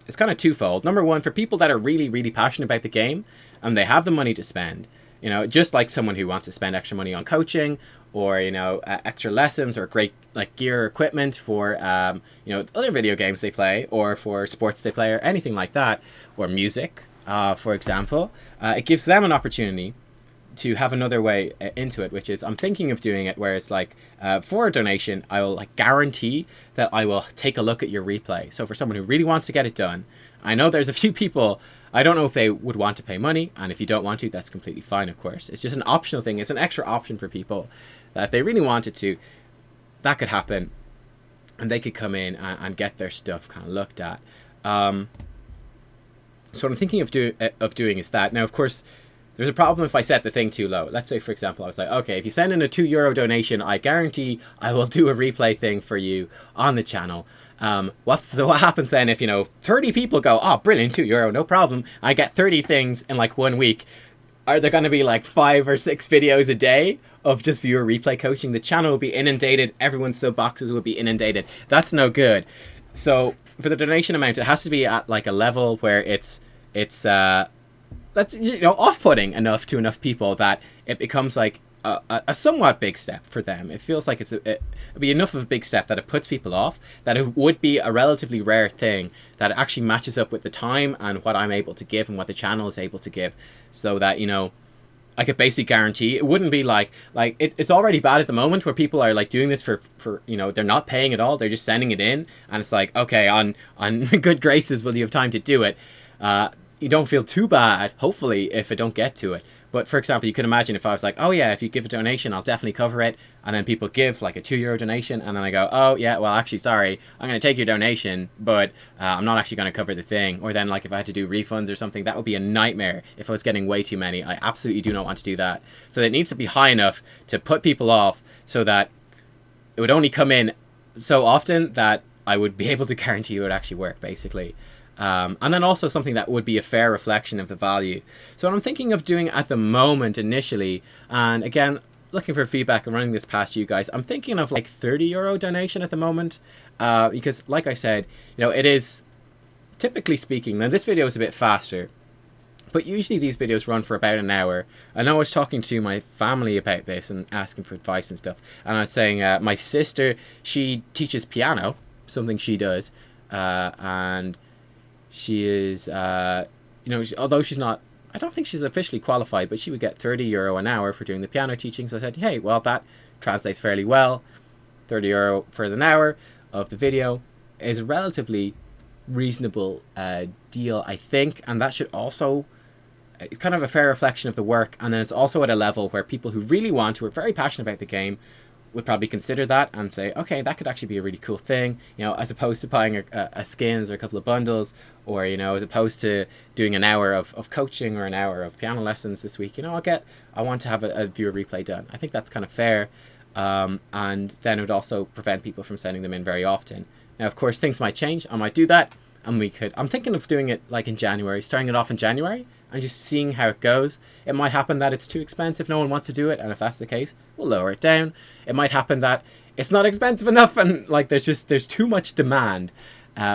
it's kind of twofold. Number one, for people that are really, really passionate about the game and they have the money to spend, you know, just like someone who wants to spend extra money on coaching or, you know, extra lessons or great like gear or equipment for, you know, other video games they play or for sports they play or anything like that, or music, for example, it gives them an opportunity to have another way into it, which is I'm thinking of doing it where it's like for a donation, I will like guarantee that I will take a look at your replay. So for someone who really wants to get it done, I know there's a few people, I don't know if they would want to pay money, and if you don't want to, that's completely fine, of course. It's just an optional thing. It's an extra option for people that if they really wanted to, that could happen, and they could come in and get their stuff kind of looked at. So what I'm thinking of doing is that. Now, of course, there's a problem if I set the thing too low. Let's say, for example, I was like, okay, if you send in a €2 donation, I guarantee I will do a replay thing for you on the channel. What happens then if, you know, 30 people go, oh, brilliant, €2, no problem. I get 30 things in like 1 week. Are there going to be like 5 or 6 videos a day of just viewer replay coaching? The channel will be inundated. Everyone's sub boxes will be inundated. That's no good. So for the donation amount, it has to be at like a level where it's that's, you know, off-putting enough to enough people that it becomes like a somewhat big step for them. It feels like it'd be enough of a big step that it puts people off, that it would be a relatively rare thing, that it actually matches up with the time and what I'm able to give and what the channel is able to give, so that, you know, I could basically guarantee it wouldn't be like it's already bad at the moment where people are like doing this for you know, they're not paying at all, they're just sending it in, and it's like, okay, on good graces will you have time to do it. You don't feel too bad, hopefully, if I don't get to it. But for example, you can imagine if I was like, oh yeah, if you give a donation, I'll definitely cover it. And then people give like a €2 donation. And then I go, oh yeah, well, actually, sorry, I'm going to take your donation, but I'm not actually going to cover the thing. Or then like if I had to do refunds or something, that would be a nightmare if I was getting way too many. I absolutely do not want to do that. So it needs to be high enough to put people off so that it would only come in so often that I would be able to guarantee it would actually work, basically. And then also something that would be a fair reflection of the value. So what I'm thinking of doing at the moment initially, and again, looking for feedback and running this past you guys, I'm thinking of like €30 donation at the moment, because like I said, you know, it is, typically speaking, now this video is a bit faster, but usually these videos run for about an hour. I know I was talking to my family about this and asking for advice and stuff, and I was saying my sister, she teaches piano, something she does, and she is, you know, although she's not, I don't think she's officially qualified, but she would get €30 an hour for doing the piano teaching. So I said, hey, well, that translates fairly well. €30 for an hour of the video is a relatively reasonable deal, I think. And that should also, it's kind of a fair reflection of the work. And then it's also at a level where people who really want, who are very passionate about the game, would probably consider that and say, okay, that could actually be a really cool thing, you know, as opposed to buying a skins or a couple of bundles, or, you know, as opposed to doing an hour of coaching or an hour of piano lessons this week. You know, I want to have a viewer replay done. I think that's kind of fair, and then it would also prevent people from sending them in very often. Now, of course, things might change. I might do that, and I'm thinking of doing it like in January, starting it off in January, and just seeing how it goes. It might happen that it's too expensive, no one wants to do it, and if that's the case, we'll lower it down. It might happen that it's not expensive enough, and like there's too much demand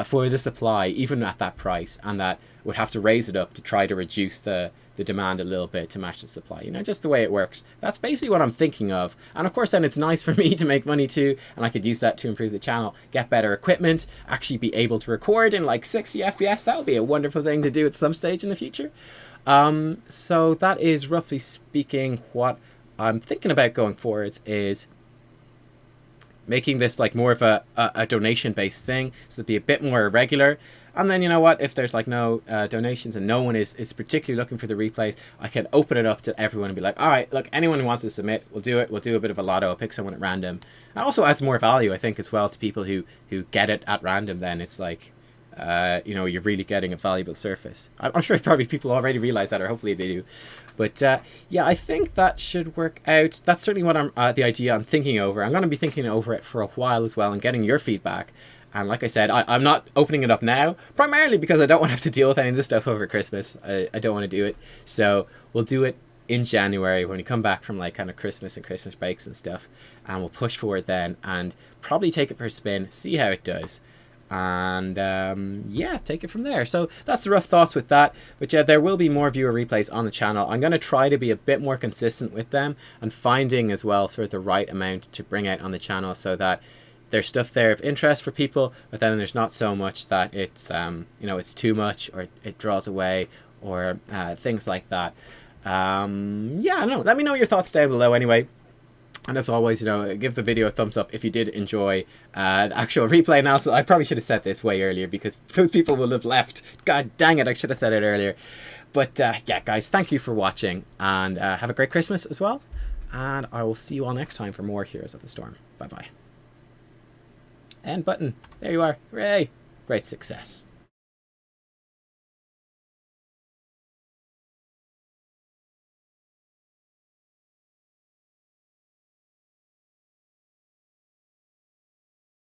for the supply, even at that price, and that would have to raise it up to try to reduce the the demand a little bit to match the supply, you know, just the way it works. That's basically what I'm thinking of. And of course then it's nice for me to make money too, and I could use that to improve the channel, get better equipment, actually be able to record in like 60 FPS. That would be a wonderful thing to do at some stage in the future. So that is roughly speaking what I'm thinking about going forwards, is making this like more of a donation based thing, so it'd be a bit more irregular. And then, you know what, if there's like no donations and no one is particularly looking for the replays, I can open it up to everyone and be like, all right, look, anyone who wants to submit, we'll do it. We'll do a bit of a lotto. I'll pick someone at random. And also adds more value, I think, as well, to people who get it at random. Then it's like, you know, you're really getting a valuable surface. I'm sure probably people already realize that, or hopefully they do. But yeah, I think that should work out. That's certainly what the idea I'm thinking over. I'm going to be thinking over it for a while as well, and getting your feedback. And like I said, I'm not opening it up now, primarily because I don't want to have to deal with any of this stuff over Christmas. I don't want to do it. So we'll do it in January when we come back from like kind of Christmas and Christmas breaks and stuff. And we'll push forward then and probably take it for a spin, see how it does. And yeah, take it from there. So that's the rough thoughts with that. But yeah, there will be more viewer replays on the channel. I'm going to try to be a bit more consistent with them, and finding as well sort of the right amount to bring out on the channel, so that there's stuff there of interest for people, but then there's not so much that it's you know, it's too much or it draws away, or things like that. Yeah, I don't know. Let me know your thoughts down below anyway. And as always, you know, give the video a thumbs up if you did enjoy the actual replay analysis. I probably should have said this way earlier, because those people will have left. God dang it, I should have said it earlier. But yeah, guys, thank you for watching, and have a great Christmas as well. And I will see you all next time for more Heroes of the Storm. Bye-bye. End button. There you are. Hooray. Great success.